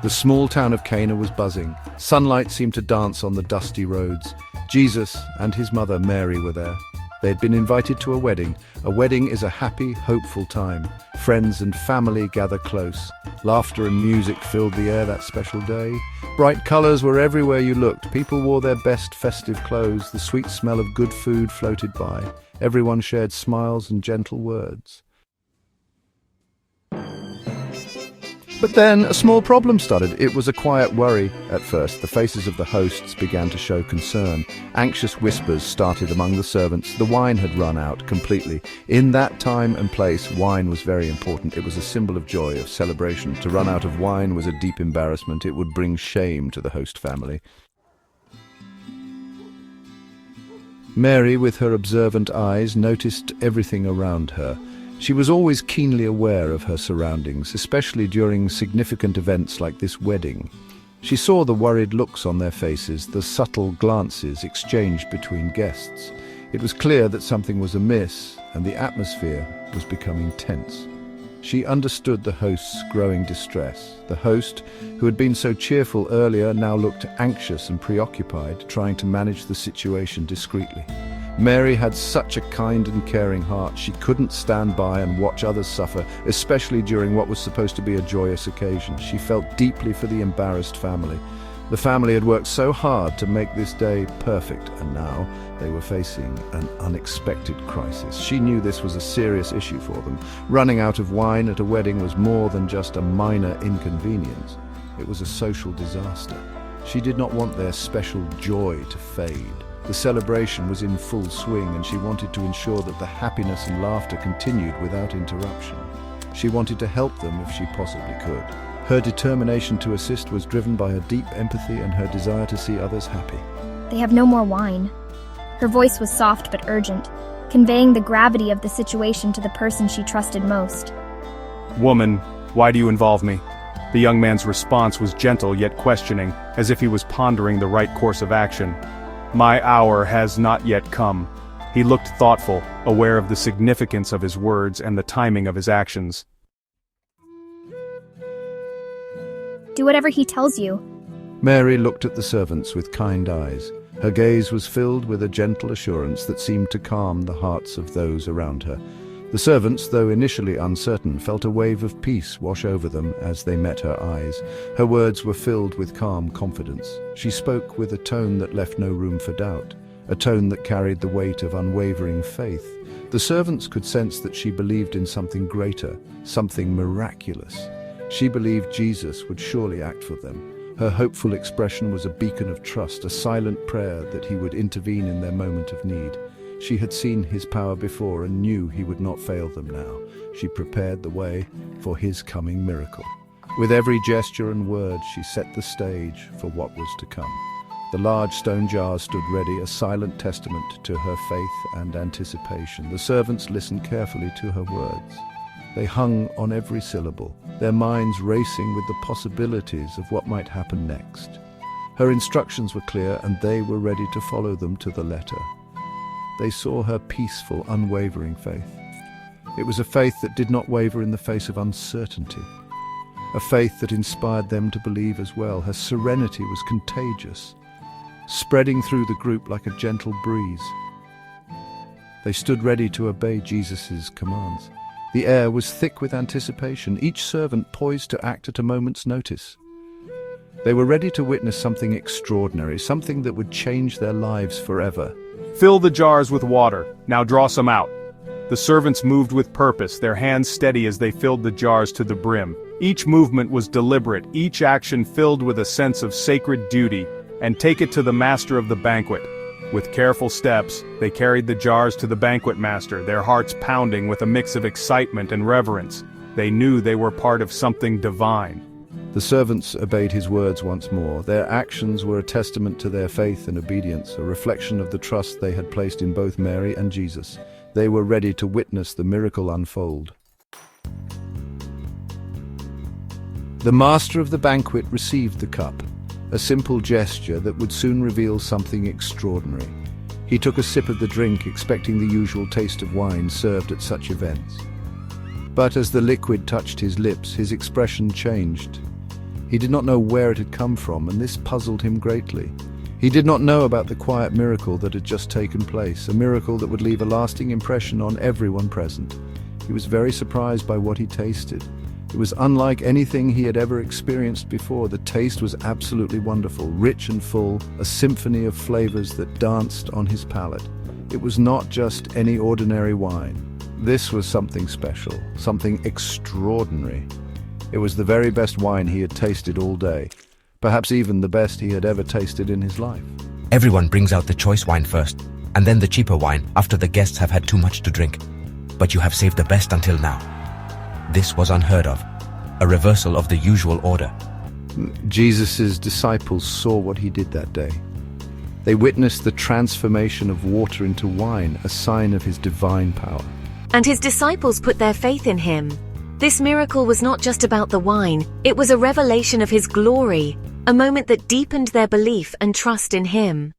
The small town of Cana was buzzing. Sunlight seemed to dance on the dusty roads. Jesus and his mother Mary were there. They had been invited to a wedding. A wedding is a happy, hopeful time. Friends and family gather close. Laughter and music filled the air that special day. Bright colors were everywhere you looked. People wore their best festive clothes. The sweet smell of good food floated by. Everyone shared smiles and gentle words. But then a small problem started. It was a quiet worry at first. The faces of the hosts began to show concern. Anxious whispers started among the servants. The wine had run out completely. In that time and place, wine was very important. It was a symbol of joy, of celebration. To run out of wine was a deep embarrassment. It would bring shame to the host family. Mary, with her observant eyes, noticed everything around her. She was always keenly aware of her surroundings, especially during significant events like this wedding. She saw the worried looks on their faces, the subtle glances exchanged between guests. It was clear that something was amiss, and the atmosphere was becoming tense. She understood the host's growing distress. The host, who had been so cheerful earlier, now looked anxious and preoccupied, trying to manage the situation discreetly. Mary had such a kind and caring heart. She couldn't stand by and watch others suffer, especially during what was supposed to be a joyous occasion. She felt deeply for the embarrassed family. The family had worked so hard to make this day perfect, and now they were facing an unexpected crisis. She knew this was a serious issue for them. Running out of wine at a wedding was more than just a minor inconvenience. It was a social disaster. She did not want their special joy to fade. The celebration was in full swing, and she wanted to ensure that the happiness and laughter continued without interruption. She wanted to help them if she possibly could. Her determination to assist was driven by her deep empathy and her desire to see others happy. They have no more wine. Her voice was soft but urgent, conveying the gravity of the situation to the person she trusted most. "Woman, why do you involve me?" The young man's response was gentle yet questioning, as if he was pondering the right course of action. "My hour has not yet come." He looked thoughtful, aware of the significance of his words and the timing of his actions. Do whatever he tells you. Mary looked at the servants with kind eyes. Her gaze was filled with a gentle assurance that seemed to calm the hearts of those around her. The servants, though initially uncertain, felt a wave of peace wash over them as they met her eyes. Her words were filled with calm confidence. She spoke with a tone that left no room for doubt, a tone that carried the weight of unwavering faith. The servants could sense that she believed in something greater, something miraculous. She believed Jesus would surely act for them. Her hopeful expression was a beacon of trust, a silent prayer that he would intervene in their moment of need. She had seen his power before and knew he would not fail them now. She prepared the way for his coming miracle. With every gesture and word, she set the stage for what was to come. The large stone jars stood ready, a silent testament to her faith and anticipation. The servants listened carefully to her words. They hung on every syllable, their minds racing with the possibilities of what might happen next. Her instructions were clear, and they were ready to follow them to the letter. They saw her peaceful, unwavering faith. It was a faith that did not waver in the face of uncertainty, a faith that inspired them to believe as well. Her serenity was contagious, spreading through the group like a gentle breeze. They stood ready to obey Jesus' commands. The air was thick with anticipation, each servant poised to act at a moment's notice. They were ready to witness something extraordinary, something that would change their lives forever. "Fill the jars with water. Now draw some out." The servants moved with purpose, their hands steady as they filled the jars to the brim. Each movement was deliberate, each action filled with a sense of sacred duty. "And take it to the master of the banquet." With careful steps, they carried the jars to the banquet master, their hearts pounding with a mix of excitement and reverence. They knew they were part of something divine. The servants obeyed his words once more. Their actions were a testament to their faith and obedience, a reflection of the trust they had placed in both Mary and Jesus. They were ready to witness the miracle unfold. The master of the banquet received the cup, a simple gesture that would soon reveal something extraordinary. He took a sip of the drink, expecting the usual taste of wine served at such events. But as the liquid touched his lips, his expression changed. He did not know where it had come from, and this puzzled him greatly. He did not know about the quiet miracle that had just taken place, a miracle that would leave a lasting impression on everyone present. He was very surprised by what he tasted. It was unlike anything he had ever experienced before. The taste was absolutely wonderful, rich and full, a symphony of flavors that danced on his palate. It was not just any ordinary wine. This was something special, something extraordinary. It was the very best wine he had tasted all day, perhaps even the best he had ever tasted in his life. Everyone brings out the choice wine first, and then the cheaper wine after the guests have had too much to drink. But you have saved the best until now. This was unheard of, a reversal of the usual order. Jesus' disciples saw what he did that day. They witnessed the transformation of water into wine, a sign of his divine power. And his disciples put their faith in him. This miracle was not just about the wine, it was a revelation of his glory, a moment that deepened their belief and trust in him.